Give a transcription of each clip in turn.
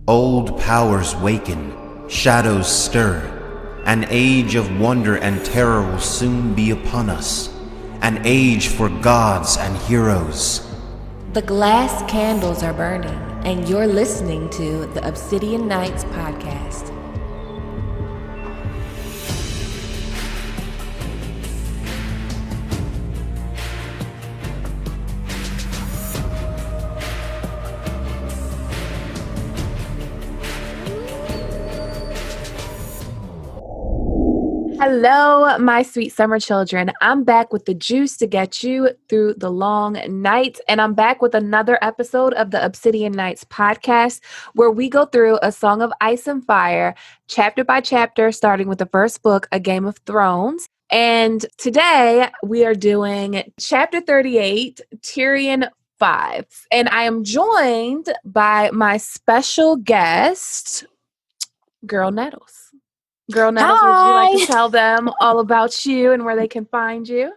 Old powers waken, shadows stir. An age of wonder and terror will soon be upon us. An age for gods and heroes. The glass candles are burning, and you're listening to the Obsidian Nights podcast. Hello, my sweet summer children. I'm back with the juice to get you through the long night, and I'm back with another episode of the Obsidian Nights podcast, where we go through A Song of Ice and Fire, chapter by chapter, starting with the first book, A Game of Thrones. And today we are doing chapter 38, Tyrion 5. And I am joined by my special guest, Girl Nettles. Girl Nettles, would you like to tell them all about you and where they can find you?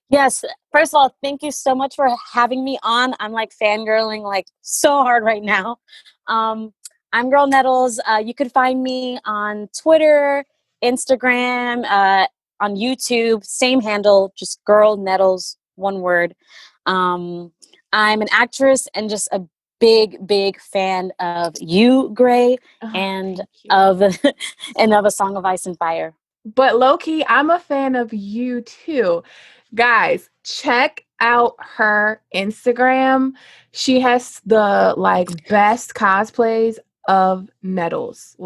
Yes. First of all, thank you so much for having me on. I'm like fangirling like so hard right now. I'm Girl Nettles. You can find me on Twitter, Instagram, on YouTube, same handle, just Girl Nettles, one word. I'm an actress and just a big fan of you, Gray, and of A Song of Ice and Fire. But low-key, I'm a fan of you too. Guys, check out her Instagram. She has the best cosplays of Nettles.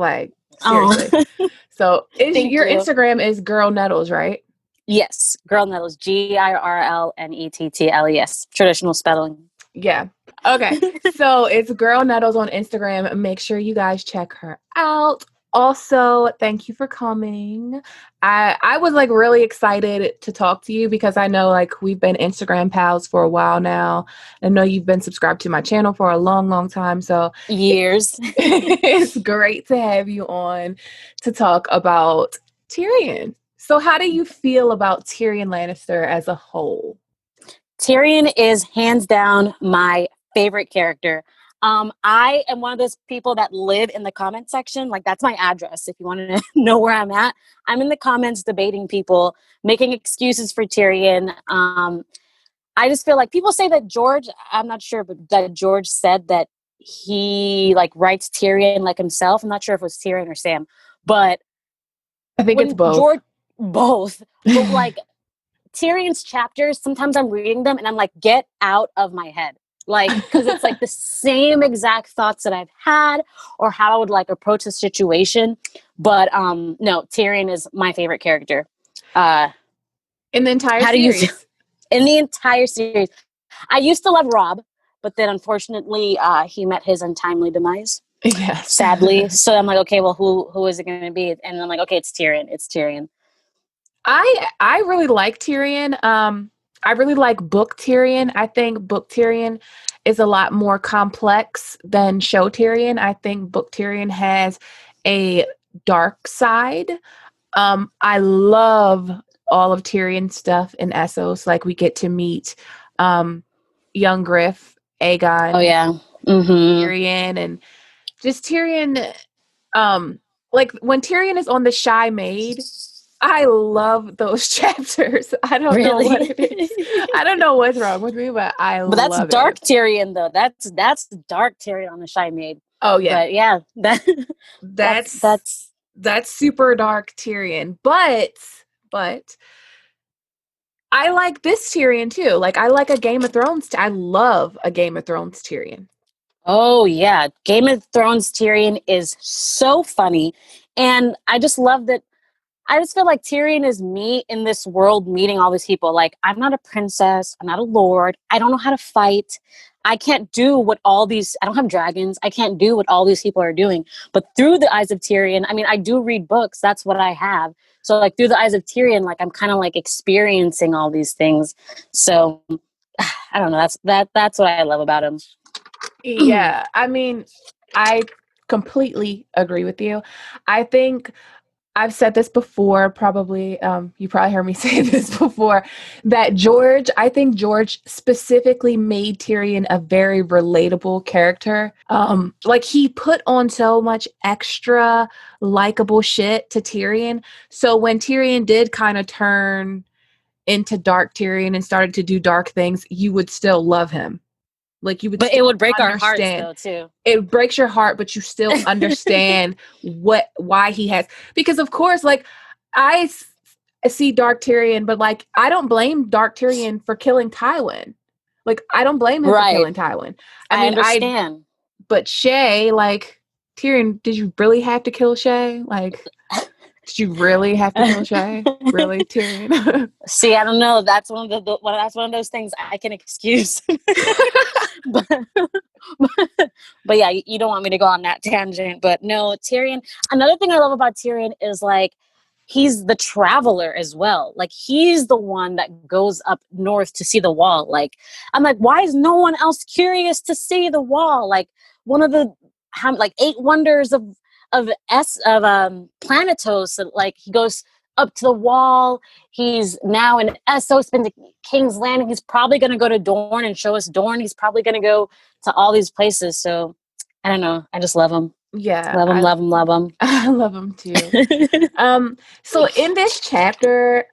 Seriously. So your Instagram is Girl Nettles, right? Yes, Girl Nettles, GIRLNETTLES, traditional spelling. Yeah. Okay. So it's Girl Nettles on Instagram. Make sure you guys check her out. Also, thank you for coming. I was really excited to talk to you because I know we've been Instagram pals for a while now. I know you've been subscribed to my channel for a long time. So years. It's great to have you on to talk about Tyrion. So how do you feel about Tyrion Lannister as a whole? Tyrion is hands down my favorite character. I am one of those people that live in the comment section. That's my address. If you want to know where I'm at, I'm in the comments debating people, making excuses for Tyrion. I just feel like people say that George, I'm not sure, but that George said that he writes Tyrion like himself. I'm not sure if it was Tyrion or Sam, but I think it's both. Both. But Tyrion's chapters, sometimes I'm reading them and I'm like, get out of my head. Because it's the same exact thoughts that I've had or how I would approach the situation. But no, Tyrion is my favorite character. In the entire series? In the entire series. I used to love Robb, but then unfortunately he met his untimely demise. Yes. Sadly. So I'm like, okay, well, who is it going to be? And I'm like, okay, it's Tyrion. It's Tyrion. I really like Tyrion. I really like book Tyrion. I think book Tyrion is a lot more complex than show Tyrion. I think book Tyrion has a dark side. I love all of Tyrion's stuff in Essos. We get to meet young Griff, Aegon. Oh yeah. Mm-hmm. Tyrion, and just Tyrion. When Tyrion is on the Shy Maid, I love those chapters. I don't know what it is. I don't know what's wrong with me, but love it. But that's dark Tyrion, though. That's dark Tyrion on the Shy Maid. Oh yeah, but yeah, that's super dark Tyrion. But I like this Tyrion too. I like a Game of Thrones. I love a Game of Thrones Tyrion. Oh yeah, Game of Thrones Tyrion is so funny, and I just love that. I just feel like Tyrion is me in this world meeting all these people. I'm not a princess. I'm not a lord. I don't know how to fight. I can't do what I don't have dragons. I can't do what all these people are doing. But through the eyes of Tyrion, I mean, I do read books. That's what I have. So through the eyes of Tyrion, I'm kind of experiencing all these things. So I don't know. That's what I love about him. Yeah. I mean, I completely agree with you. I think I've said this before, probably, you probably heard me say this before, that I think George specifically made Tyrion a very relatable character. Like he put on so much extra likable shit to Tyrion. So when Tyrion did kind of turn into dark Tyrion and started to do dark things, you would still love him. Like you would But it still would break our hearts understand. though too. It breaks your heart, but you still understand why he has, because of course, like I see Dark Tyrion, but like I don't blame Dark Tyrion for killing Tywin. Like I don't blame him for Right. killing Tywin. I understand. But Shay, like Tyrion, did you really have to kill Shay? Like, did you really have to kill Shay? Really, Tyrion? See, I don't know. That's that's one of those things I can excuse. but, but yeah, you don't want me to go on that tangent. But no, Tyrion. Another thing I love about Tyrion is like he's the traveler as well. Like he's the one that goes up north to see the wall. Like I'm like, why is no one else curious to see the wall? Like one of the like 8 wonders of Planetos. Like he goes up to the wall. He's now in Essos, been to King's Landing. He's probably going to go to Dorne and show us Dorne. He's probably going to go to all these places. So I don't know. I just love him. Yeah, love him. I love him too. So in this chapter,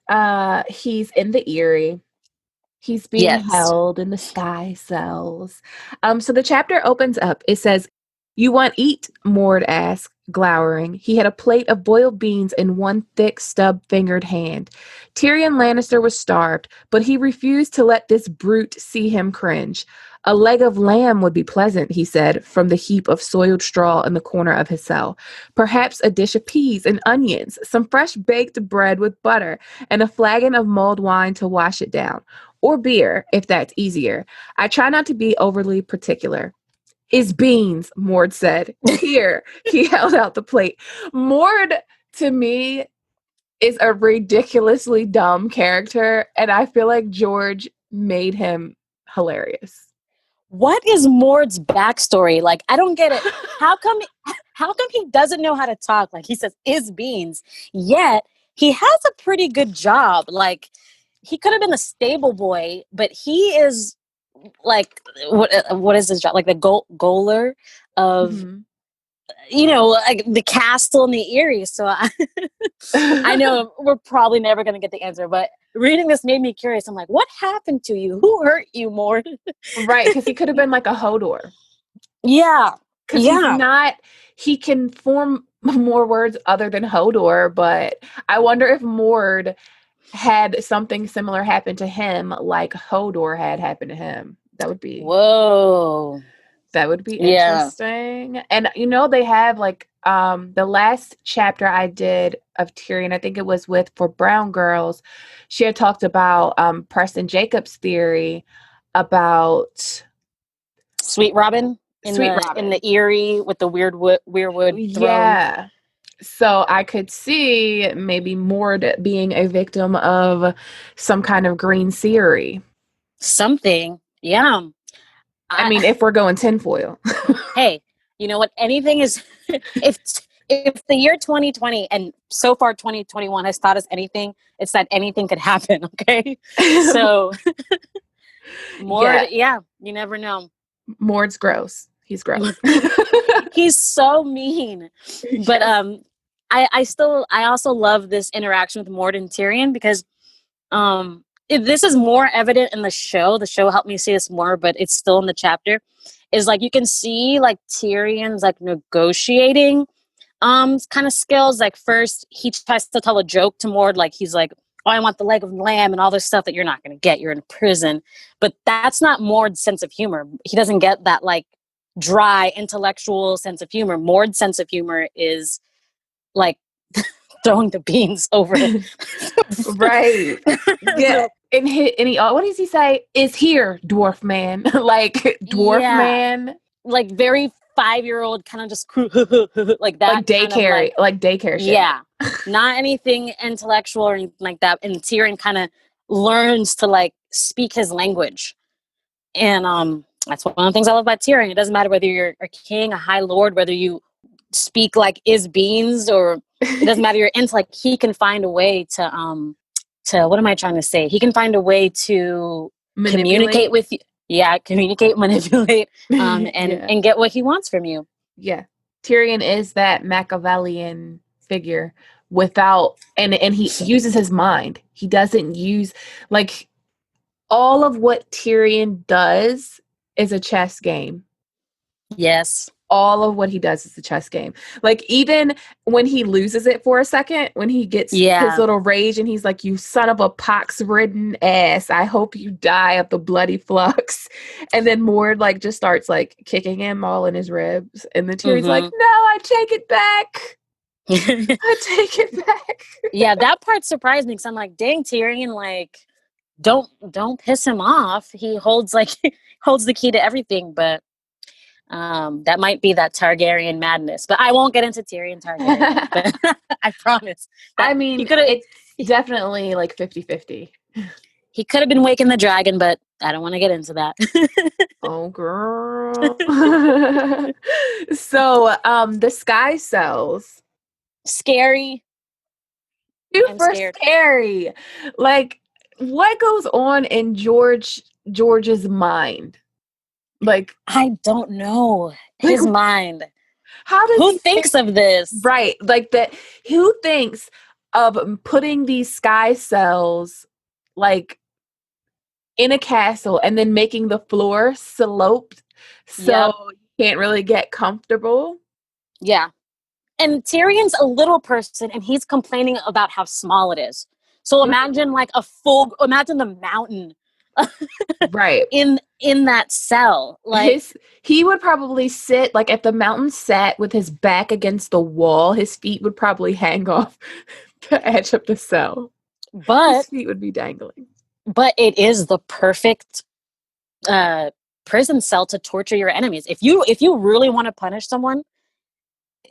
he's in the Eyrie. He's being held in the sky cells. So the chapter opens up. It says, "You want eat?" Mord asked, glowering. He had a plate of boiled beans in one thick, stub-fingered hand. Tyrion Lannister was starved, but he refused to let this brute see him cringe. "A leg of lamb would be pleasant," he said, from the heap of soiled straw in the corner of his cell. "Perhaps a dish of peas and onions, some fresh baked bread with butter, and a flagon of mulled wine to wash it down. Or beer, if that's easier. I try not to be overly particular." "Is beans," Mord said. "Here." He held out the plate. Mord, to me, is a ridiculously dumb character, and I feel like George made him hilarious. What is Mord's backstory? Like, I don't get it. How come he doesn't know how to talk? Like he says, "is beans," yet he has a pretty good job. Like he could have been a stable boy, but he is like what is his job? Like the goaler of like the castle in the Eyrie. So I know we're probably never going to get the answer, but reading this made me curious. I'm like, what happened to you? Who hurt you more? Right, because he could have been like a Hodor. Yeah. Because he's not, he can form more words other than Hodor, but I wonder if Mord had something similar happen to him like Hodor had happened to him. That would be Whoa. That would be interesting. And they have like the last chapter I did of Tyrion, I think it was for Brown Girls, she had talked about Preston Jacobs' theory about Sweet Robin in the Eyrie with the weirwood throne. Yeah. So I could see maybe Mord being a victim of some kind of green theory. Something. Yeah. I mean, if we're going tinfoil. Hey, you know what? Anything is if the year 2020 and so far 2021 has taught us anything, it's that anything could happen, okay? So Mord, you never know. Mord's gross. He's gross. He's so mean. But I also love this interaction with Mord and Tyrion because this is more evident in the show. The show helped me see this more, but it's still in the chapter. Is like you can see like Tyrion's like negotiating kind of skills. Like first he tries to tell a joke to Mord, like he's like, "Oh, I want the leg of lamb," and all this stuff that you're not gonna get. You're in prison. But that's not Mord's sense of humor. He doesn't get that like dry intellectual sense of humor. Mord's sense of humor is like throwing the beans over. Right. Yeah. And he what does he say? "Is here, dwarf man." Like dwarf man. Like very 5-year-old kind of just like that. Like daycare, like daycare shit. Yeah. Not anything intellectual or anything like that. And Tyrion kind of learns to like speak his language. And that's one of the things I love about Tyrion. It doesn't matter whether you're a king, a high lord, whether you speak like is beans or It doesn't matter your intellect. He can find a way to what am I trying to say? He can find a way to communicate Manipulate. with you. Yeah, communicate, manipulate, Yeah. and get what he wants from you. Yeah. Tyrion is that Machiavellian figure without and he uses his mind. He doesn't use like all of what Tyrion does is a chess game. Yes. All of what he does is a chess game. Like even when he loses it for a second, when he gets his Yeah. little rage and he's like, "You son of a pox-ridden ass! I hope you die of the bloody flux." And then Mord like just starts like kicking him all in his ribs, and then Tyrion's like, "No, I take it back. I take it back." Yeah, that part surprised me because I'm like, dang, Tyrion, like, don't piss him off. He holds holds the key to everything, but that might be that Targaryen madness. But I won't get into Tyrion Targaryen. But I promise that I mean, he could have it's definitely like 50-50. he could have been waking the dragon, but I don't want to get into that. Oh, girl. So, the sky cells. Scary. I'm Super scared. scary. Like, what goes on in George's mind? Like, I don't know like his mind. how does Who he thinks think? of this? Right. Like that who thinks of putting these sky cells like in a castle and then making the floor sloped so Yep. you can't really get comfortable? Yeah. And Tyrion's a little person and he's complaining about how small it is. So imagine imagine the mountain Right. in that cell. Like, He would probably sit like if the mountain sat with his back against the wall, his feet would probably hang off the edge of the cell. His but feet would be dangling. it is the perfect prison cell to torture your enemies. If you really want to punish someone,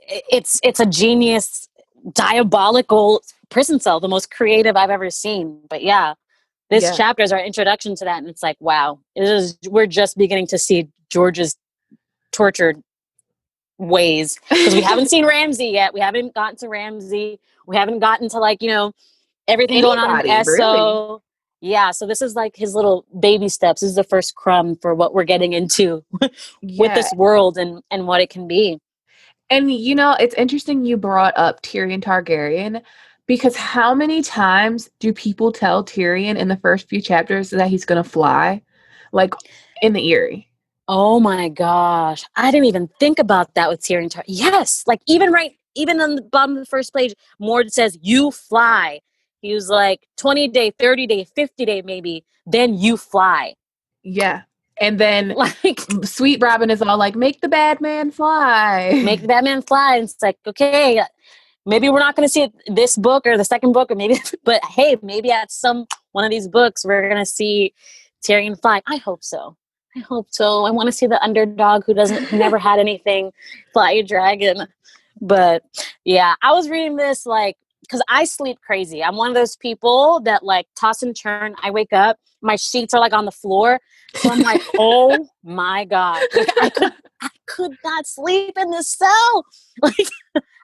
it's a genius, diabolical prison cell, the most creative I've ever seen. But yeah, this Yeah. chapter is our introduction to that, and it's like, wow, we're just beginning to see George's tortured ways because we haven't seen Ramsay yet. We haven't gotten to Ramsay. We haven't gotten to everything going on in Anybody, really. Esso. Yeah, so this is like his little baby steps. This is the first crumb for what we're getting into with Yeah. this world and what it can be. And it's interesting you brought up Tyrion Targaryen because how many times do people tell Tyrion in the first few chapters that he's going to fly? Like in the Eyrie. Oh my gosh. I didn't even think about that with Tyrion. Yes, like even on the bottom of the first page, Mord says, "You fly." He was like 20-day, 30-day, 50-day maybe, then you fly. Yeah. And then Like, Sweet Robin is all like, "Make the bad man fly." make the Batman fly. And it's like, okay, maybe we're not going to see this book or the second book, or maybe, but hey, maybe at one of these books, we're going to see Tyrion fly. I hope so. I hope so. I want to see the underdog who never had anything fly a dragon. But yeah, I was reading this because I sleep crazy. I'm one of those people that toss and turn. I wake up, my sheets are on the floor. So I'm like, oh my God. I could not sleep in this cell.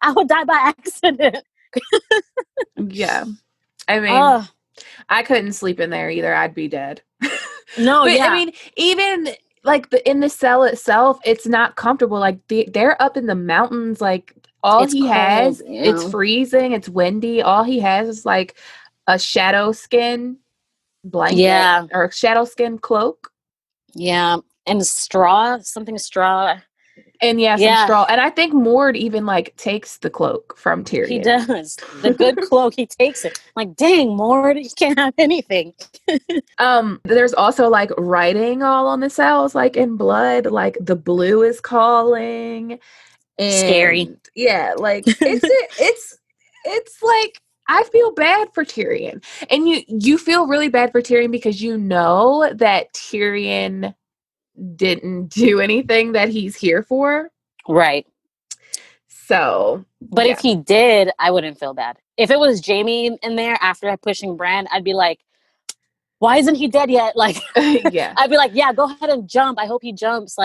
I would die by accident. Yeah. I mean, I couldn't sleep in there either. I'd be dead. No, But yeah. I mean, even in the cell itself, it's not comfortable. Like they're up in the mountains. Like all It's he cold, has, yeah. it's freezing. It's windy. All he has is like a shadow skin blanket or a shadow skin cloak. Yeah, and something straw. And some straw. And I think Mord even takes the cloak from Tyrion. He does. The good cloak, he takes it. Like, dang, Mord, you can't have anything. There's also writing all on the cells, in blood, the blue is calling. And scary. Yeah, it's like I feel bad for Tyrion. And you feel really bad for Tyrion because you know that Tyrion didn't do anything that he's here for. Right. So, but if he did, I wouldn't feel bad. If it was Jaime in there after pushing Bran, I'd be like, why isn't he dead yet? Yeah. I'd be like, yeah, go ahead and jump. I hope he jumps.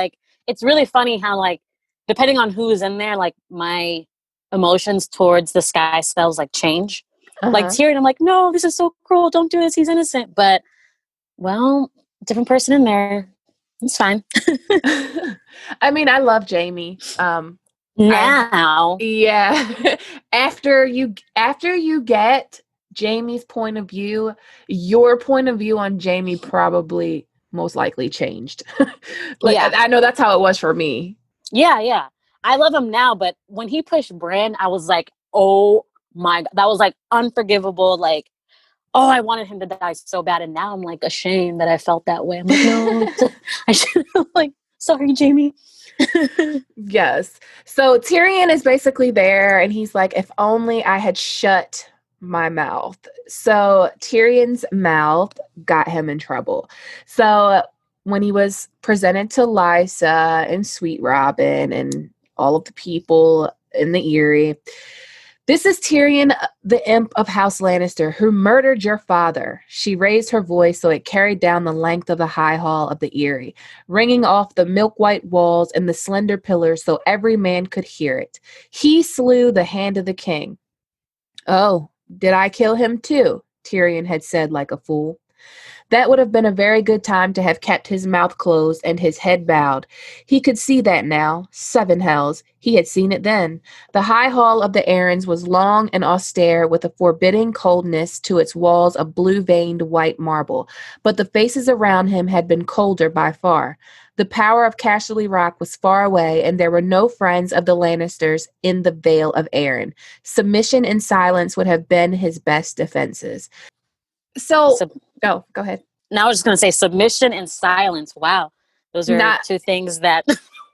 It's really funny how depending on who's in there, my emotions towards the sky spells like change. Like Uh-huh. Tyrion, I'm like, no, this is so cruel. Don't do this. He's innocent. But, well, different person in there. It's fine. I mean, I love Jamie. I Now. Yeah. After you get Jamie's point of view, your point of view on Jamie probably most likely changed. Like Yeah. I know that's how it was for me. Yeah. I love him now, but when he pushed Bran, I was like, oh my God. That was like unforgivable. Like, oh, I wanted him to die so bad. And now I'm like ashamed that I felt that way. I'm like, no, I should have like, sorry, Jamie. Yes. So Tyrion is basically there and he's like, if only I had shut my mouth. So Tyrion's mouth got him in trouble. So when he was presented to Lysa and Sweet Robin and all of the people in the Eyrie, this is Tyrion, the imp of House Lannister, who murdered your father. She raised her voice so it carried down the length of the high hall of the Eyrie, ringing off the milk-white walls and the slender pillars so every man could hear it. He slew the hand of the king. Oh, did I kill him too? Tyrion had said like a fool. That would have been a very good time to have kept his mouth closed and his head bowed. He could see that now. 7 hells. He had seen it then. The high hall of the Arryns was long and austere with a forbidding coldness to its walls of blue-veined white marble, but the faces around him had been colder by far. The power of Casterly Rock was far away, and there were no friends of the Lannisters in the Vale of Arryn. Submission and silence would have been his best defenses. So, go ahead. Now I was just going to say submission and silence. Wow. Those are Not two things that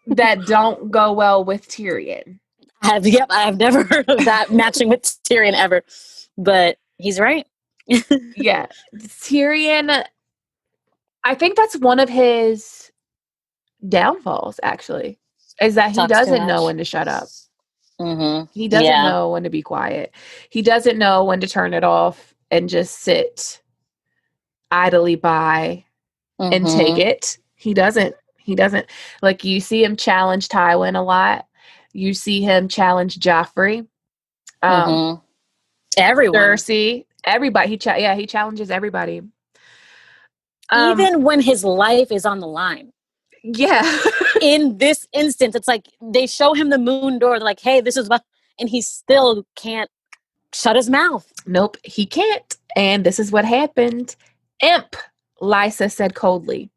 that don't go well with Tyrion. I've never heard of that matching with Tyrion ever, but he's right. Yeah. Tyrion, I think that's one of his downfalls, actually, is that he Talks too doesn't know much. when to shut up. Mm-hmm. He doesn't know when to be quiet. He doesn't know when to turn it off and just sit idly by and take it. He doesn't. Like, you see him challenge Tywin a lot. You see him challenge Joffrey. Everyone. Cersei. Everybody. He challenges everybody. Even when his life is on the line. Yeah. In this instance, it's like they show him the moon door. They're like, hey, this is what, and he still can't shut his mouth. Nope, he can't. And this is what happened. Imp, Lysa said coldly.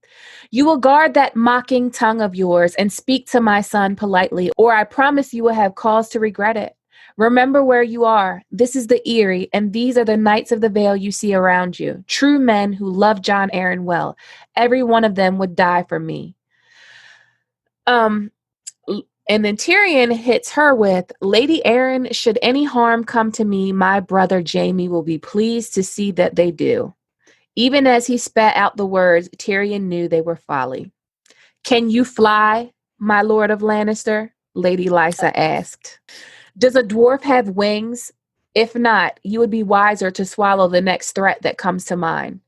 You will guard that mocking tongue of yours and speak to my son politely, or I promise you will have cause to regret it. Remember where you are. This is the Eyrie, and these are the knights of the Vale you see around you. True men who love Jon Arryn well. Every one of them would die for me. And then Tyrion hits her with, Lady Arryn, should any harm come to me, my brother Jaime will be pleased to see that they do. Even as he spat out the words, Tyrion knew they were folly. Can you fly, my lord of Lannister? Lady Lysa asked. Does a dwarf have wings? If not, you would be wiser to swallow the next threat that comes to mind.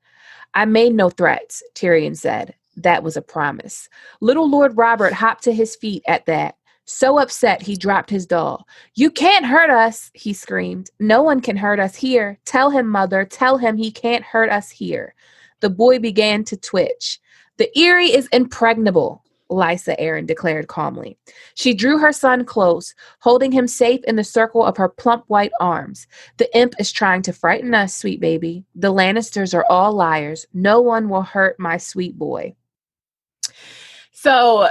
I made no threats, Tyrion said. That was a promise. Little Lord Robert hopped to his feet at that. So upset, he dropped his doll. You can't hurt us, he screamed. No one can hurt us here. Tell him, mother. Tell him he can't hurt us here. The boy began to twitch. The Eyrie is impregnable, Lysa Arryn declared calmly. She drew her son close, holding him safe in the circle of her plump white arms. The imp is trying to frighten us, sweet baby. The Lannisters are all liars. No one will hurt my sweet boy. So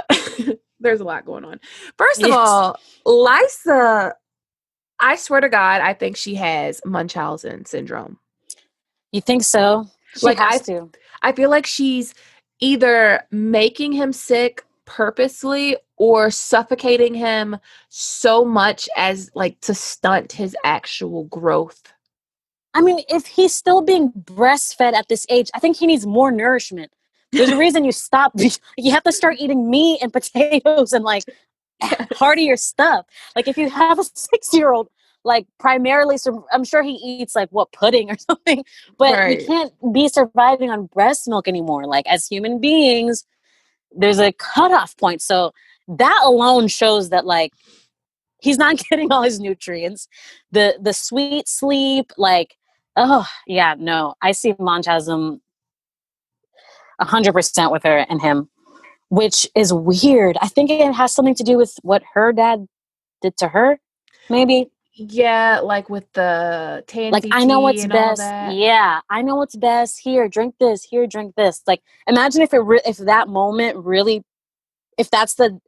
there's a lot going on. First of all, Lysa, I swear to God, I think she has Munchausen syndrome. You think so? She has to. I feel like she's either making him sick purposely or suffocating him so much as like to stunt his actual growth. I mean, if he's still being breastfed at this age, I think he needs more nourishment. There's a reason you stop. You have to start eating meat and potatoes and like heartier stuff. Like if you have a 6-year-old, like primarily, so I'm sure he eats like pudding or something, but we can't be surviving on breast milk anymore. Like as human beings, there's a cutoff point. So that alone shows that like he's not getting all his nutrients. The sweet sleep, like, oh yeah, no, I see Munchausen 100% with her and him, which is weird. I think it has something to do with what her dad did to her, maybe. Yeah, like with the Like, tansy I know tea what's and all best. that. Yeah, I know what's best. Here, drink this. Here, drink this. Like, imagine if that moment really, if that's the,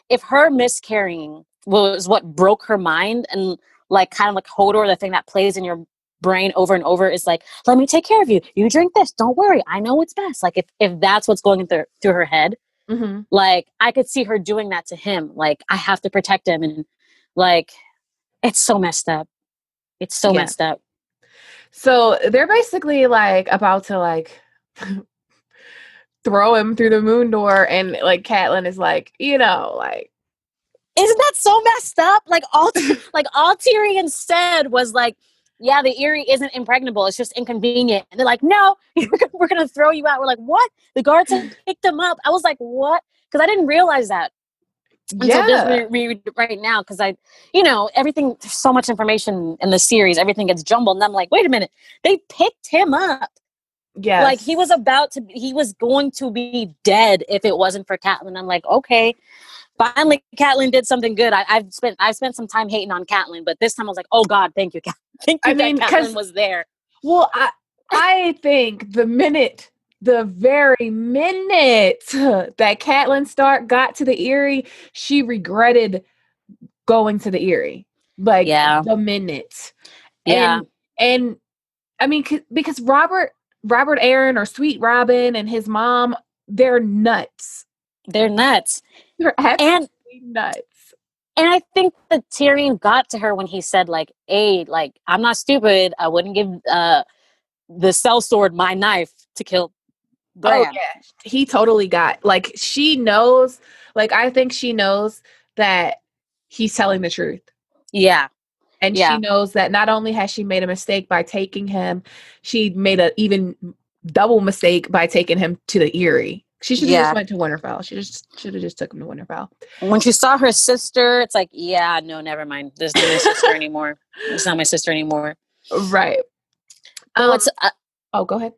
if her miscarrying was what broke her mind, and like kind of like Hodor, the thing that plays in your brain over and over is like, let me take care of you. You drink this. Don't worry. I know what's best. Like, if that's what's going through her head, Mm-hmm. like I could see her doing that to him. Like, I have to protect him, and like, it's so messed up. It's so Yeah. messed up. So they're basically like about to like throw him through the moon door, and like Catelyn is like, like, Isn't that so messed up? Like all Tyrion said was like, yeah, the Eyrie isn't impregnable. It's just inconvenient. And they're like, no, we're going to throw you out. We're like, what? The guards had picked him up. I was like, what? Because I didn't realize that until just yeah, read right now. Because everything, there's so much information in the series. Everything gets jumbled. And I'm like, wait a minute. They picked him up. yes, Like, he was going to be dead if it wasn't for Catelyn. I'm like, okay. Finally, Catelyn did something good. I've spent some time hating on Catelyn, but this time I was like, oh God, thank you, thank I you that mean, Catelyn was there. well, I think the very minute that Catelyn Stark got to the Eyrie, she regretted going to the Eyrie. Like Yeah, the minute, yeah, and I mean, because Robert Aaron or Sweet Robin and his mom, they're nuts. they're nuts, They're and absolutely nuts. and I think that Tyrion got to her when he said like, "Hey, like I'm not stupid. I wouldn't give the sellsword my knife to kill Oh Bran." yeah, he totally got, like, she knows, like, I think she knows that he's telling the truth. Yeah, And she yeah, knows that not only has she made a mistake by taking him, she made a even double mistake by taking him to the Eyrie. She should have just yeah. went to Winterfell. She just should have just took him to Winterfell. When she saw her sister, it's like, yeah, no, never mind. This isn't my sister anymore. It's not my sister anymore. Right. But what's Oh, go ahead.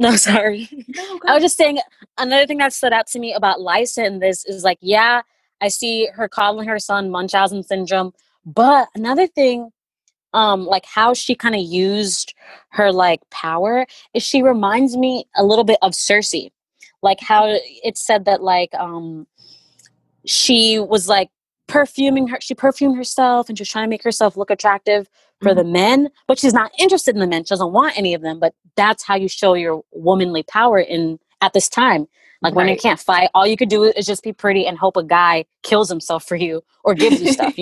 no, sorry. No, go I was ahead. just saying, another thing that stood out to me about Lysa in this is like, yeah, I see her coddling her son Munchausen syndrome, but another thing, like how she kind of used her like power is she reminds me a little bit of Cersei, like how it said that like she was like she perfumed herself and she was trying to make herself look attractive for the Mhm. men, but she's not interested in the men. She doesn't want any of them, but that's how you show your womanly power in at this time. Like, women Right. can't fight. All you could do is just be pretty and hope a guy kills himself for you or gives you stuff,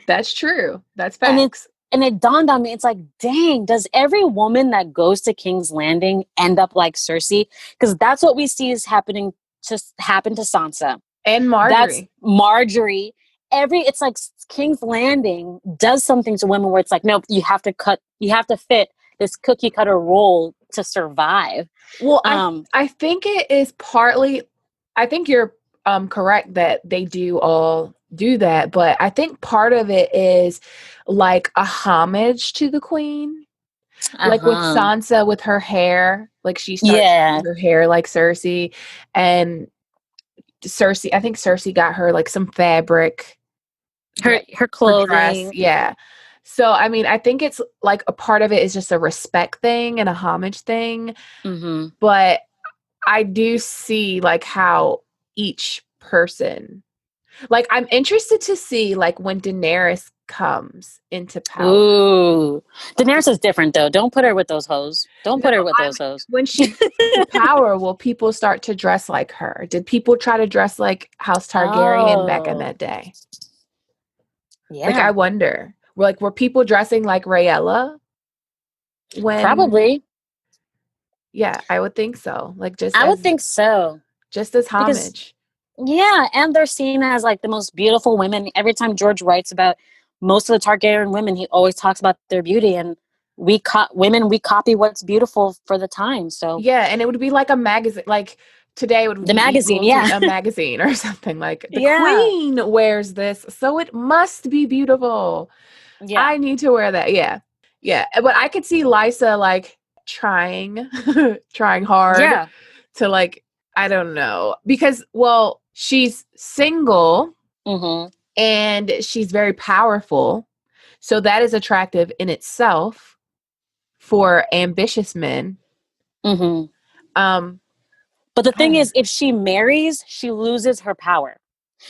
That's true. That's and it facts. and it dawned on me, it's like, dang, does every woman that goes to King's Landing end up like Cersei? Because that's what we see is happen to Sansa. And That's Marjorie. Marjorie. It's like King's Landing does something to women where it's like, nope, you have to fit this cookie cutter role to survive. Well, Um, I think it is partly, I think you're correct that they do all do that, but I think part of it is like a homage to the queen. Like with uh-huh. Sansa with her hair, like she starts Yeah. her hair like Cersei, and Cersei, I think Cersei got her like some fabric, like Her her dress. clothing. Yeah. So I mean, I think it's like a part of it is just a respect thing and a homage thing, Mm-hmm. but I do see like how each person, like, I'm interested to see like when Daenerys comes into power. Ooh. Daenerys is different though. Don't put her with those hoes. Don't No, put her with those hoes. when she gets into power, will people start to dress like her? Did people try to dress like House Targaryen back in Oh. that day? Like, I Yeah. wonder. Were people dressing like Rayella when? Probably. Yeah, I would think so. Like, I would think so. just as Because homage. yeah, and they're seen as like the most beautiful women. Every time George writes about most of the Targaryen women, he always talks about their beauty, and we copy what's beautiful for the time. So Yeah, and it would be like a magazine. Like, today would The be magazine, equal yeah. to a magazine or something. Like, the Yeah. queen wears this, so it must be beautiful. Yeah. I need to wear that. Yeah. Yeah. But I could see Lysa like trying, trying hard Yeah. to like, I don't know. Because, well, she's single Mm-hmm. and she's very powerful. So that is attractive in itself for ambitious men. Mm-hmm. Um, But the I thing don't is, if she marries, she loses her power.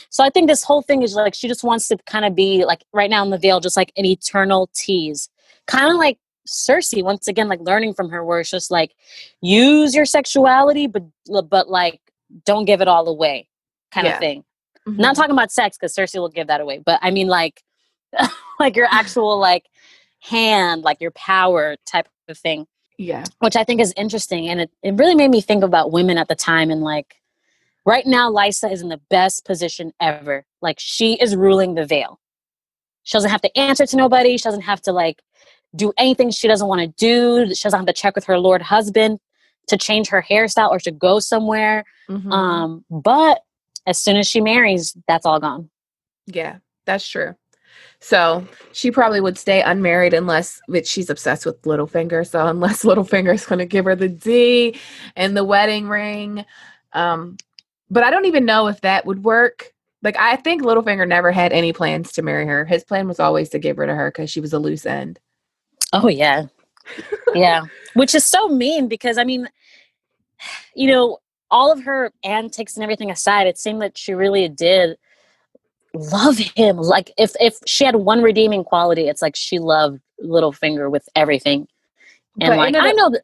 So I think this whole thing is like she just wants to kind of be like right now in the Vale, just like an eternal tease, kind of like Cersei. Once again, like learning from her, where it's just like use your sexuality, but like don't give it all away, kind of yeah. thing. Not Mhm. talking about sex because Cersei will give that away, but I mean like like your actual like hand, like your power type of thing, Yeah. which I think is interesting, and it really made me think about women at the time and like. Right now, Lysa is in the best position ever. Like, she is ruling the Vale. She doesn't have to answer to nobody. She doesn't have to, like, do anything she doesn't want to do. She doesn't have to check with her lord husband to change her hairstyle or to go somewhere. Mhm. But as soon as she marries, that's all gone. Yeah, that's true. So she probably would stay unmarried unless, which she's obsessed with Littlefinger. So unless Littlefinger's going to give her the D and the wedding ring. Um, but I don't even know if that would work. Like, I think Littlefinger never had any plans to marry her. His plan was always to give her to her because she was a loose end. Oh, yeah. Yeah. Which is so mean because, I mean, you know, all of her antics and everything aside, it seemed that she really did love him. Like if she had one redeeming quality, it's like she loved Littlefinger with everything. And But like I know that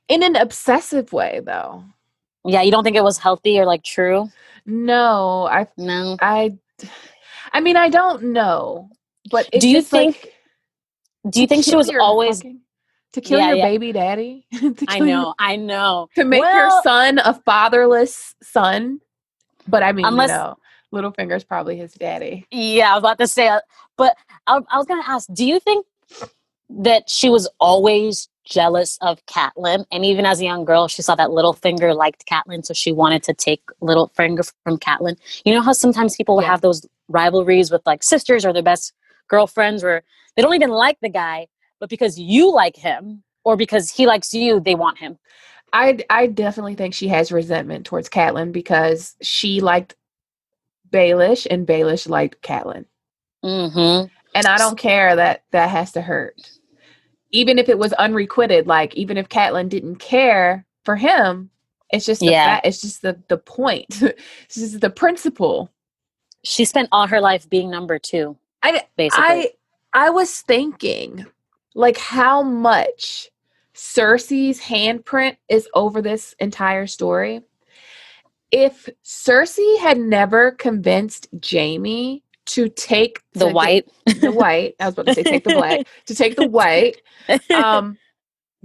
in an obsessive way, though. yeah, you don't think it was healthy or like true? No, No. I, I mean, I don't know, but Do it's you just think like do to you think she kill was your always fucking, to kill yeah, your yeah. baby daddy, to I kill your, know. I know. to make your Well, son a fatherless son. But I mean, unless Littlefinger's probably his daddy. yeah, I was about to say but I was going to ask, do you think that she was always jealous of Catelyn, and even as a young girl, she saw that Littlefinger liked Catelyn, so she wanted to take Littlefinger from Catelyn. You know how sometimes people will Yeah. have those rivalries with like sisters or their best girlfriends, where they don't even like the guy, but because you like him or because he likes you, they want him. I definitely think she has resentment towards Catelyn because she liked Baelish and Baelish liked Catelyn. Mm-hmm. And I don't care that that has to hurt. Even if it was unrequited, like even if Catelyn didn't care for him, it's just the Yeah, fact, it's just the point. It's just the principle. she spent all her life being number two, I basically. I I was thinking like how much Cersei's handprint is over this entire story. If Cersei had never convinced Jamie to take The to get white, the white, I was about to say take the black, to take the white, um,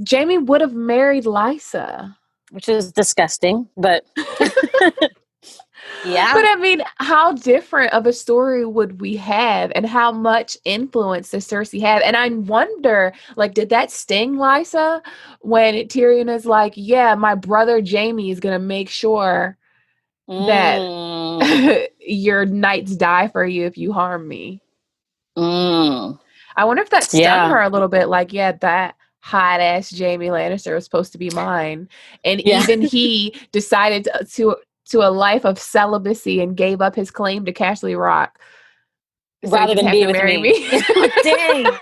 Jamie would have married Lysa. which is disgusting, but But yeah. I mean, how different of a story would we have, and how much influence does Cersei have? And I wonder, like, did that sting Lysa when Tyrion is like, yeah, my brother Jamie is going to make sure that Mm, your knights die for you if you harm me? mm, I wonder if that stung yeah, her a little bit, like, yeah, that hot ass Jamie Lannister was supposed to be mine. And yeah. even he decided to a life of celibacy and gave up his claim to Castle Rock. So he Rather just than has be to with marry me. me. Dang.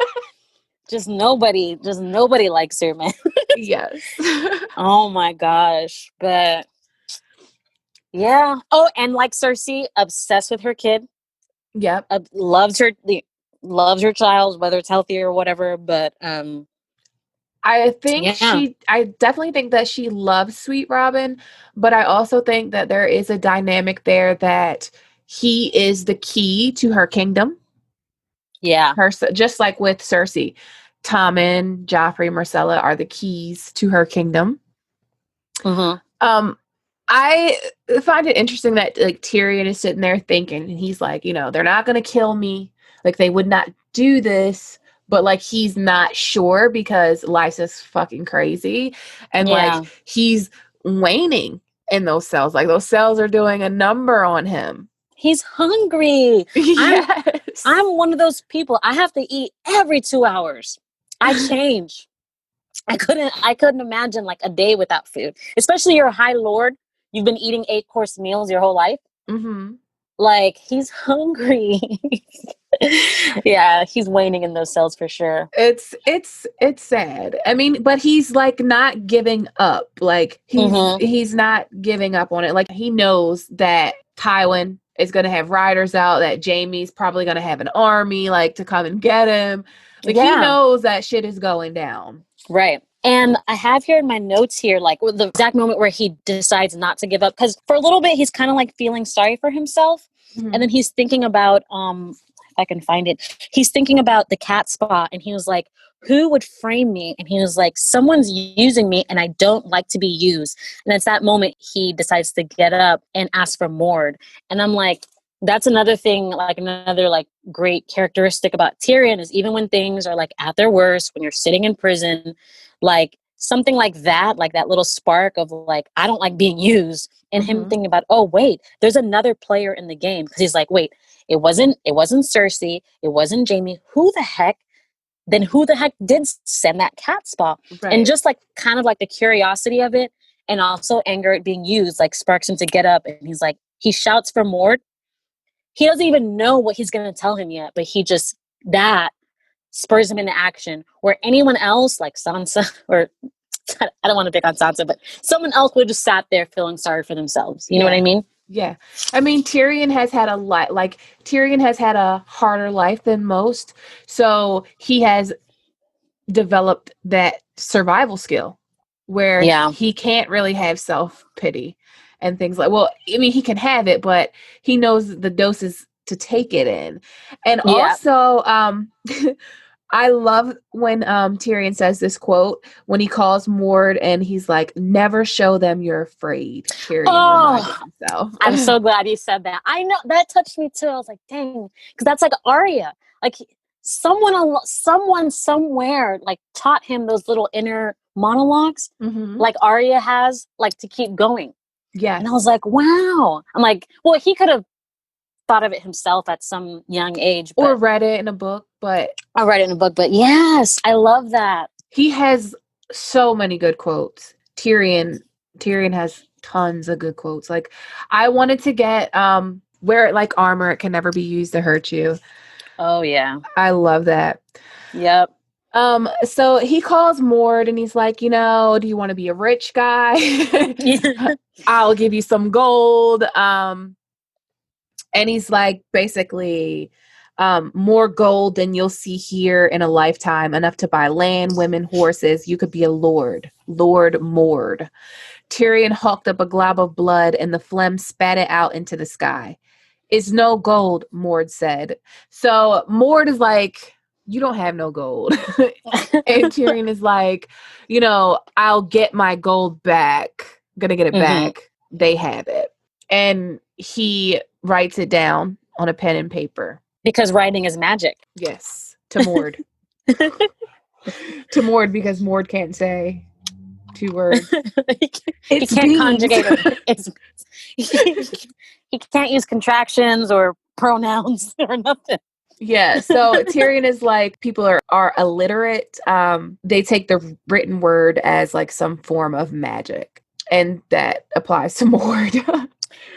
Just nobody likes her, man. Yes. Oh my gosh. But yeah. Oh, and like Cersei, obsessed with her kid. Yep. Loves her child, whether it's healthy or whatever. But yeah. I definitely think that she loves Sweet Robin, but I also think that there is a dynamic there that he is the key to her kingdom. Yeah. Just like with Cersei, Tommen, Joffrey, Marcella are the keys to her kingdom. Mm-hmm. I find it interesting that like Tyrion is sitting there thinking, and he's like, they're not gonna kill me. Like they would not do this, but like he's not sure because Lysa's fucking crazy, and like Yeah. he's waning. in those cells. Like those cells are doing a number on him. He's hungry. Yes. I'm one of those people. I have to eat every 2 hours. I change. I couldn't imagine like a day without food. Especially you're a high lord. You've been eating 8-course meals your whole life. Mm-hmm. Like he's hungry. Yeah, he's waning in those cells for sure. It's sad. I mean, but he's like not giving up. Like he's not giving up on it. Like he knows that Tywin is going to have riders out, that Jaime's probably going to have an army like to come and get him. Like he knows that shit is going down. Right. And I have here in my notes here, like the exact moment where he decides not to give up. Because for a little bit, he's kind of like feeling sorry for himself. Mm-hmm. And then he's thinking about, if I can find it, he's thinking about the cat spot. And he was like, who would frame me? And he was like, someone's using me and I don't like to be used. And it's that moment he decides to get up and ask for Mord. And I'm like, that's another thing, like another like great characteristic about Tyrion is even when things are like at their worst, when you're sitting in prison, like something like that little spark of like, I don't like being used, and him thinking about, oh wait, there's another player in the game. Because he's like, wait, it wasn't Cersei, it wasn't Jaime. Who the heck did send that cat spot? Right. And just like kind of like the curiosity of it, and also anger at being used, like sparks him to get up. And he's like, he shouts for Mord. He doesn't even know what he's going to tell him yet, but that spurs him into action. Where anyone else, like Sansa, or I don't want to pick on Sansa, but someone else would just sat there feeling sorry for themselves. You know what I mean? Yeah. I mean, Tyrion has had a harder life than most. So he has developed that survival skill where he can't really have self-pity and things like, well, I mean, he can have it, but he knows the doses to take it in. And also, I love when Tyrion says this quote when he calls Mord and he's like, never show them you're afraid. Tyrion reminded himself. I'm so glad you said that. I know that touched me too. I was like, dang, because that's like Arya. Like someone somewhere like taught him those little inner monologues, like Arya has, like to keep going. Yeah. And I was like, wow. I'm like, well, he could have thought of it himself at some young age, or read it in a book. But yes, I love that. He has so many good quotes. Tyrion has tons of good quotes. Like, I wanted to get wear it like armor, it can never be used to hurt you. Oh yeah. I love that. Yep. So he calls Mord and he's like, do you want to be a rich guy? I'll give you some gold. And he's like, basically, more gold than you'll see here in a lifetime, enough to buy land, women, horses. You could be a lord. Lord Mord. Tyrion hawked up a glob of blood and the phlegm spat it out into the sky. It's no gold, Mord said. So Mord is like, you don't have no gold. And Tyrion is like, I'll get my gold back. Gonna get it back. They have it. And he writes it down on a pen and paper. Because writing is magic. Yes. To Mord. To Mord, because Mord can't say 2 words. He can't conjugate it. He can't use contractions or pronouns or nothing. Yeah, so Tyrion is like, people are illiterate. They take the written word as like some form of magic. And that applies to Mord.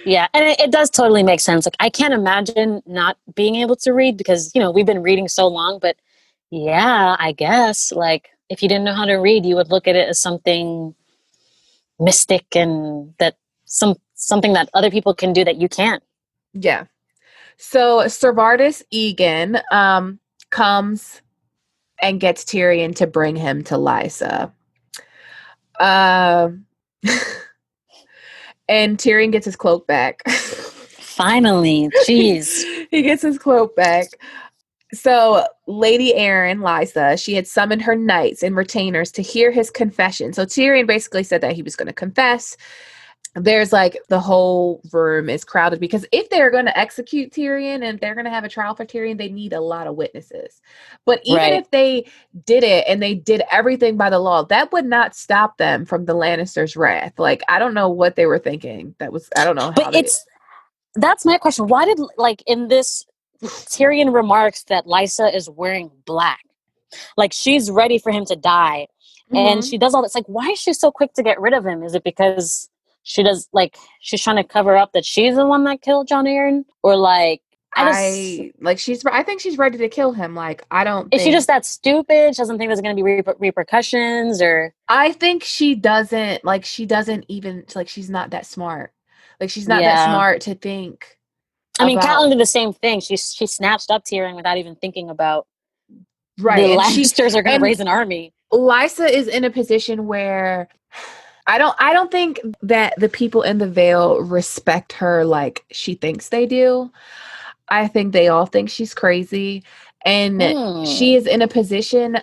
Yeah, and it does totally make sense. Like, I can't imagine not being able to read because, we've been reading so long. But yeah, I guess, like, if you didn't know how to read, you would look at it as something mystic and that something that other people can do that you can't. Yeah. So Servardus Egan comes and gets Tyrion to bring him to Lysa. And Tyrion gets his cloak back. Finally. Jeez. He gets his cloak back. So Lady Arryn, Lysa, she had summoned her knights and retainers to hear his confession. So Tyrion basically said that he was going to confess. there's like the whole room is crowded because if they're going to execute Tyrion and they're going to have a trial for Tyrion, they need a lot of witnesses. But even Right. if they did it and they did everything by the law, that would not stop them from the Lannisters' wrath. Like, I don't know what they were thinking. I don't know But how they. that's my question. Why did, like, in this, Tyrion remarks that Lysa is wearing black? Like, she's ready for him to die. And Mhm. she does all this. Like, why is she so quick to get rid of him? Is it because she's trying to cover up that she's the one that killed John Aaron? Or, like, I think she's ready to kill him. Like, I don't is she think. just that stupid? She doesn't think there's going to be repercussions? Or, I think she doesn't even like she's not that smart. Like she's not that yeah. smart to think I mean, about. Catelyn did the same thing. She snatched up Tyrion without even thinking about the Right. Lannisters are going to And raise an army. Lysa is in a position where I don't think that the people in the Vale respect her like she thinks they do. I think they all think she's crazy. And she Hmm. is in a position,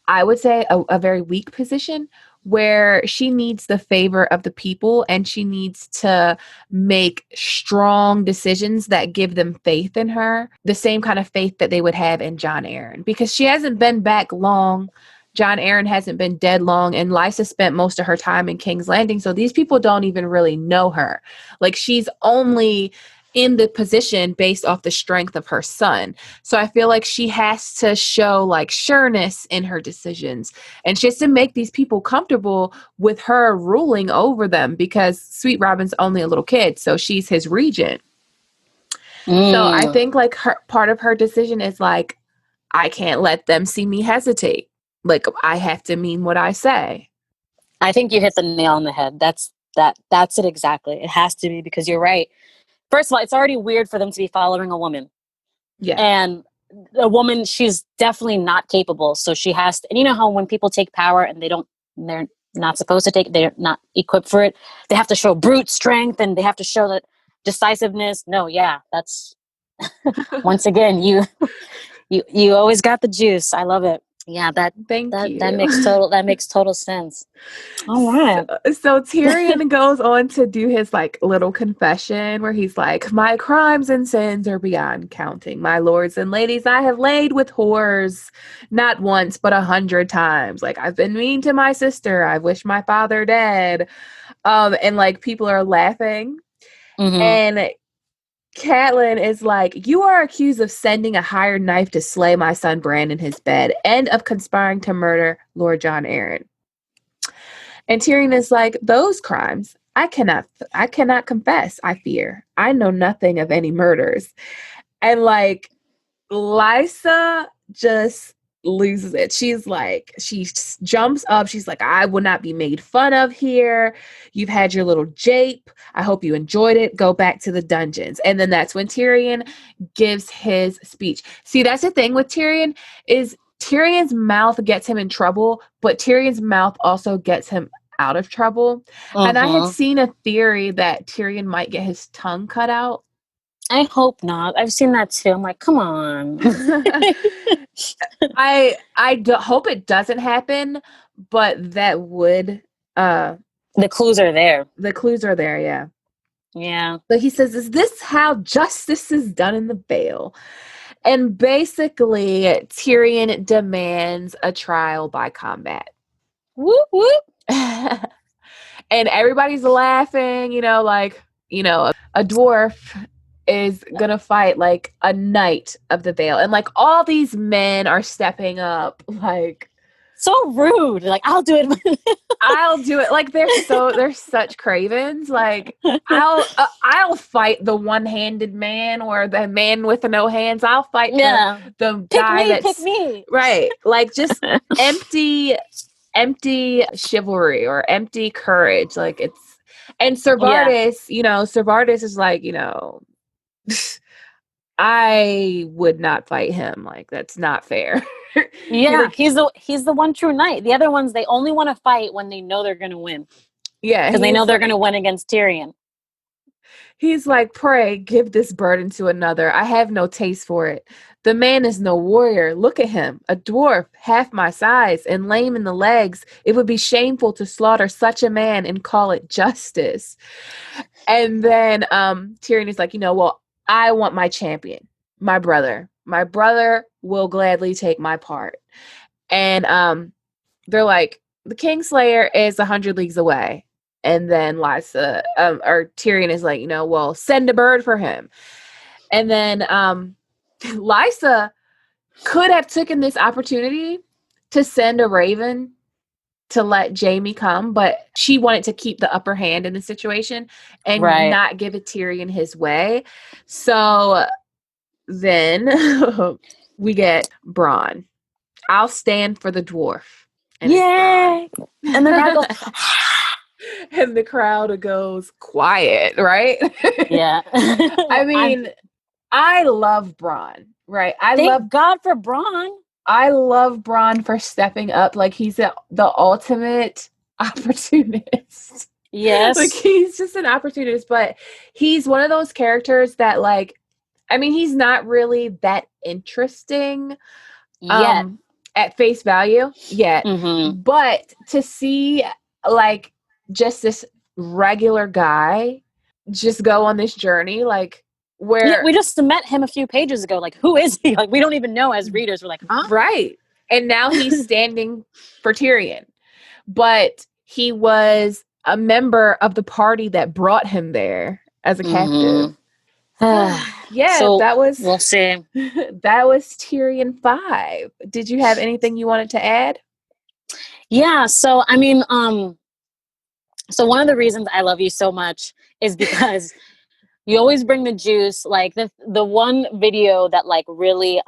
I would say a very weak position where she needs the favor of the people and she needs to make strong decisions that give them faith in her, the same kind of faith that they would have in John Aaron, because she hasn't been back long. John Aaron hasn't been dead long, and Lysa spent most of her time in King's Landing, so these people don't even really know her. Like, she's only in the position based off the strength of her son. So I feel like she has to show like sureness in her decisions, and she has to make these people comfortable with her ruling over them, because Sweet Robin's only a little kid, so she's his regent. So I Mm. think like her part of her decision is like, I can't let them see me hesitate. Like, I have to mean what I say. I think you hit the nail on the head. That's it exactly. It has to be, because you're right. First of all, it's already weird for them to be following a woman. Yeah. And a woman, she's definitely not capable. So she has to, and you know how when people take power and they're not supposed to take, they're not equipped for it. They have to show brute strength and they have to show that decisiveness. No, yeah, that's once again, you always got the juice. I love it. Yeah, Thank that you. makes total sense. All So, right. so Tyrion goes on to do his like little confession where he's like, my crimes and sins are beyond counting. My lords and ladies, I have laid with whores not once, but 100 times. Like, I've been mean to my sister. I've wished my father dead. And like people are laughing. Mm-hmm. And Catelyn is like, you are accused of sending a hired knife to slay my son Bran in his bed and of conspiring to murder Lord John Arryn. And Tyrion is like, those crimes I cannot confess, I fear. I know nothing of any murders. And like Lysa just loses it. She's like, jumps up. She's like, I will not be made fun of here. You've had your little jape. I hope you enjoyed it. Go back to the dungeons. And then that's when Tyrion gives his speech. See, that's the thing with Tyrion is Tyrion's mouth gets him in trouble, but Tyrion's mouth also gets him out of trouble. And I had Mm-hmm. seen a theory that Tyrion might get his tongue cut out. I hope not. I've seen that too. I'm like, come on. Hope it doesn't happen, but that would uh The clues are there. the clues are there, yeah. Yeah. But he says, is this how justice is done in the Vale? And basically Tyrion demands a trial by combat. Whoop whoop. And everybody's laughing, like, a dwarf is gonna fight like a knight of the Vale, and like all these men are stepping up, like, So rude. Like, I'll do it. I'll do it. Like, they're such cravens. Like, I'll fight the one-handed man or the man with the no hands. I'll fight Yeah. the Pick guy me, pick that's me. right. Like, just empty chivalry or empty courage. Like, it's and Yeah. Servardis is like, I would not fight him. Like, that's not fair. Yeah. Like, He's the one true knight. The other ones, they only want to fight when they know they're gonna win. yeah, Because they know he's they're gonna like, win against Tyrion. He's like, pray, give this burden to another. I have no taste for it. The man is no warrior. Look at him, a dwarf, half my size, and lame in the legs. It would be shameful to slaughter such a man and call it justice. And then Tyrion is like, well, I want my champion, my brother. My brother will gladly take my part. And they're like, the Kingslayer is 100 leagues away. And then Lysa, or Tyrion is like, well, send a bird for him. And then Lysa could have taken this opportunity to send a raven to let Jaime come, but she wanted to keep the upper hand in the situation and not give it Tyrion his way. So then we get Bronn. I'll stand for the dwarf. And Yay! And the crowd goes, and the crowd goes quiet, right? yeah. I mean, I love Bronn, right? Thank God for Bronn. I love Bronn for stepping up. Like, he's the ultimate opportunist. Yes. Like, he's just an opportunist, but he's one of those characters that, like, I mean, he's not really that interesting yet. At face value yet. Mm-hmm. But to see, like, just this regular guy just go on this journey, like, where we just met him a few pages ago. Like, who is he? Like, we don't even know as readers. We're like, huh? Right. And now he's standing for Tyrion. But he was a member of the party that brought him there as a captive. Yeah, so that was, we'll see. That was Tyrion 5. Did you have anything you wanted to add? Yeah, so I mean, so one of the reasons I love you so much is because you always bring the juice. Like the one video that like really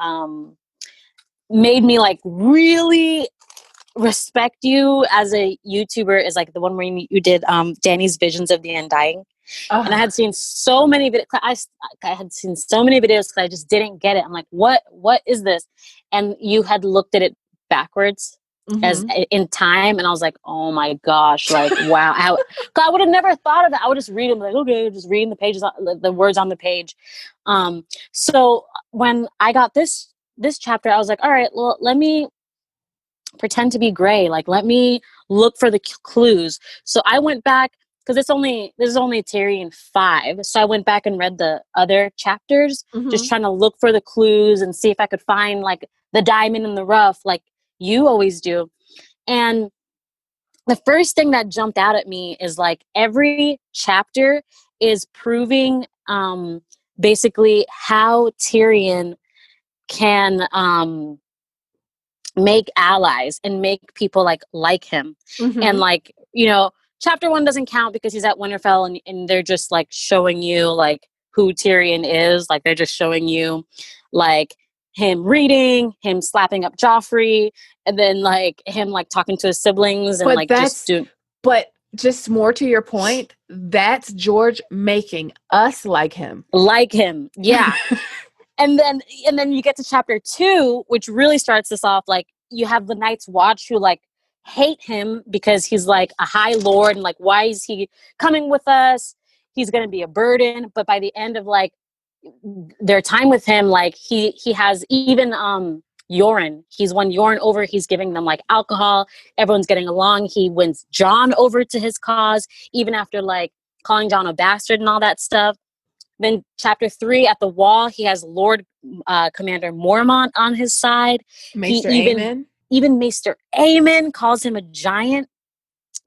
made me like really respect you as a YouTuber is like the one where you did Danny's Visions of the Undying. And I had seen so many videos. I had seen so many videos because I just didn't get it. I'm like, what is this? And you had looked at it backwards as in time, and I was like, oh my gosh, like wow. I would have never thought of that. I would just read them like, okay, just reading the pages, the words on the page. So when I got this chapter, I was like, all right, well, let me pretend to be gray. Like, let me look for the clues. So I went back because this is only Tyrion 5. So I went back and read the other chapters, just trying to look for the clues and see if I could find like the diamond in the rough, like you always do. And the first thing that jumped out at me is like every chapter is proving basically how Tyrion can make allies and make people like him. And like, chapter 1 doesn't count because he's at Winterfell and they're just like showing you like who Tyrion is. Like they're just showing you like him reading, him slapping up Joffrey, and then like him like talking to his siblings and but just more to your point, that's George making us like him. Like him. Yeah. And then you get to chapter 2, which really starts this off. Like you have the Night's Watch who like hate him because he's like a high lord and like, why is he coming with us? He's going to be a burden. But by the end of like their time with him, like he has even Yoren. He's won Yoren over. He's giving them like alcohol. Everyone's getting along. He wins Jon over to his cause, even after like calling Jon a bastard and all that stuff. Then chapter 3 at the Wall, he has Lord Commander Mormont on his side. Maester Aemon. Even Maester Aemon calls him a giant.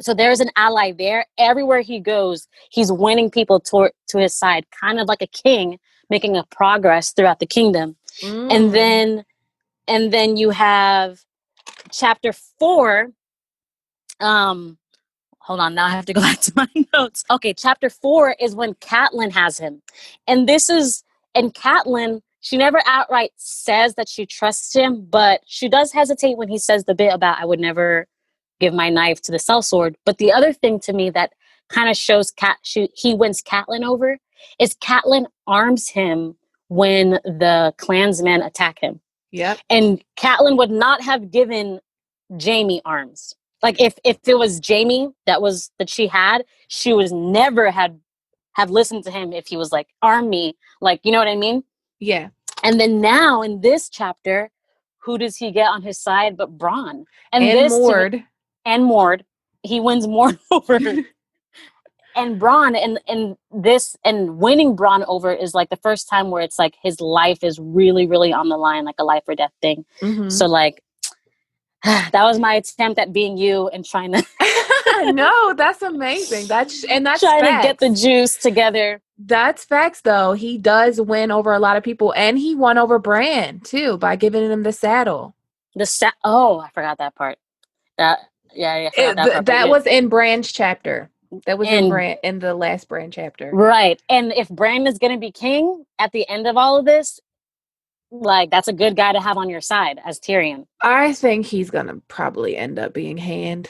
So there's an ally there. Everywhere he goes, he's winning people to his side, kind of like a king making a progress throughout the kingdom. And then you have chapter 4. Hold on, now I have to go back to my notes. Okay, chapter 4 is when Catelyn has him. And Catelyn, she never outright says that she trusts him, but she does hesitate when he says the bit about, I would never give my knife to the sellsword. But the other thing to me that kind of shows he wins Catelyn over is Catelyn arms him when the clansmen attack him. Yep. And Catelyn would not have given Jaime arms. Like if it was Jaime that she had, she was never had have listened to him if he was like, arm me. Like, you know what I mean? Yeah. And then now in this chapter, who does he get on his side but Bronn? And Mord. And Mord. He wins Mord over. And Bronn and winning Bronn over is like the first time where it's like his life is really, really on the line, like a life or death thing. Mm-hmm. So like that was my attempt at being you and trying to No, that's amazing. That's trying facts. to get the juice together. That's facts though. He does win over a lot of people, and he won over Bran too by giving him the saddle. I forgot that part. I forgot that part. That was in Bran's chapter. That was And in the last Bran chapter. right. And if Bran is gonna be king at the end of all of this, like that's a good guy to have on your side as Tyrion. I think he's gonna probably end up being Hand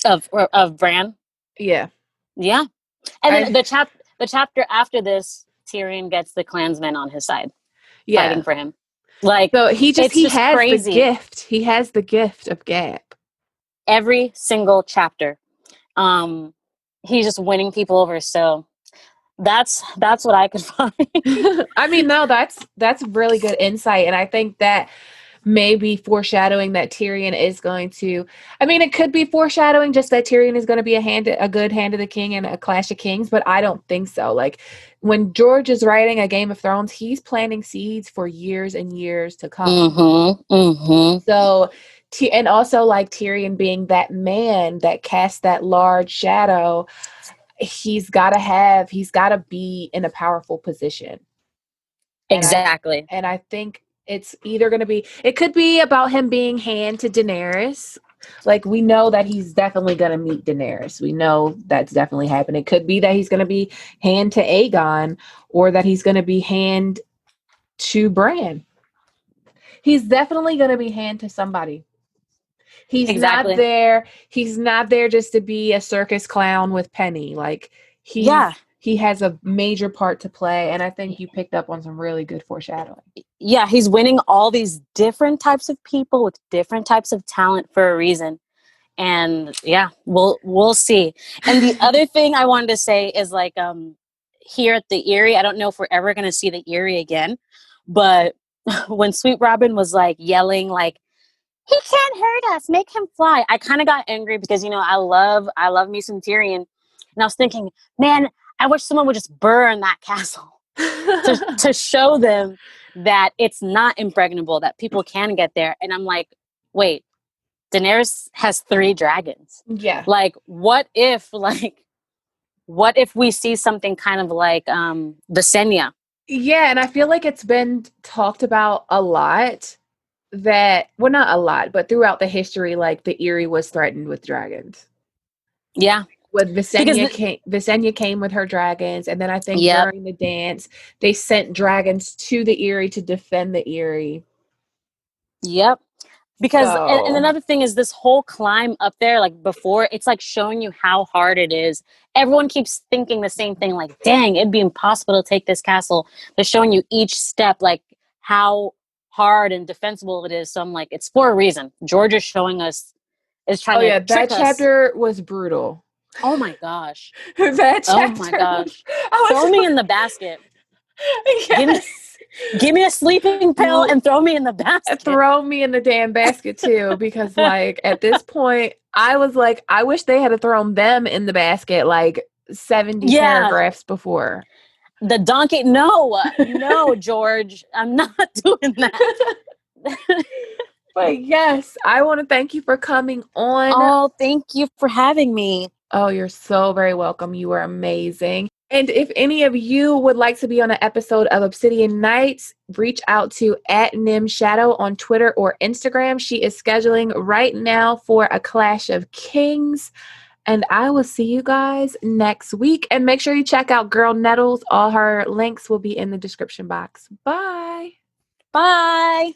Of Bran. Yeah. Yeah. And then the chapter after this, Tyrion gets the clansmen on his side, fighting for him. Like, so he has crazy. The gift. He has the gift of gab. Every single chapter, he's just winning people over. So that's what I could find. I mean, no, that's really good insight, and I think that maybe foreshadowing that Tyrion is going to. I mean, it could be foreshadowing just that Tyrion is going to be a good hand of the king in a Clash of Kings, but I don't think so. Like when George is writing a Game of Thrones, he's planting seeds for years and years to come. Mm-hmm, mm-hmm. So, and also like Tyrion being that man that casts that large shadow, he's got to be in a powerful position. Exactly. And I think it's either going to be, it could be about him being Hand to Daenerys. Like we know that he's definitely going to meet Daenerys. We know that's definitely happening. It could be that he's going to be Hand to Aegon, or that he's going to be Hand to Bran. He's definitely going to be Hand to somebody. He's not there just to be a circus clown with Penny. Like he has a major part to play, and I think you picked up on some really good foreshadowing. Yeah, he's winning all these different types of people with different types of talent for a reason. And yeah, we'll see. And the other thing I wanted to say is like here at the Eyrie, I don't know if we're ever going to see the Eyrie again, but when Sweet Robin was like yelling like, he can't hurt us, make him fly, I kind of got angry because, you know, I love me some Tyrion, and I was thinking, man, I wish someone would just burn that castle to show them that it's not impregnable, that people can get there. And I'm like, wait, Daenerys has 3 dragons. Yeah. Like, what if we see something kind of like Visenya? Yeah, and I feel like it's been talked about a lot that, well, not a lot, but throughout the history, like the Eyrie was threatened with dragons. Yeah. When Visenya came with her dragons, and then I think during the dance, they sent dragons to the Eyrie to defend the Eyrie. Yep. Because and another thing is this whole climb up there, like before, it's like showing you how hard it is. Everyone keeps thinking the same thing, like, dang, it'd be impossible to take this castle. They're showing you each step, like how hard and defensible it is. So I'm like, it's for a reason. George is showing us, is trying to trick us. That chapter was brutal. Oh my gosh. That chapter. Oh my gosh. Throw me in the basket. Yes. Give me a sleeping pill and throw me in the basket. Throw me in the damn basket too, because like at this point, I was like, I wish they had thrown them in the basket like 70 paragraphs before. The donkey, no, George, I'm not doing that. But yes, I want to thank you for coming on. Oh, thank you for having me. Oh, you're so very welcome. You were amazing. And if any of you would like to be on an episode of Obsidian Nights, reach out to @NimShadow on Twitter or Instagram. She is scheduling right now for a Clash of Kings. And I will see you guys next week. And make sure you check out Girl Nettles. All her links will be in the description box. Bye. Bye.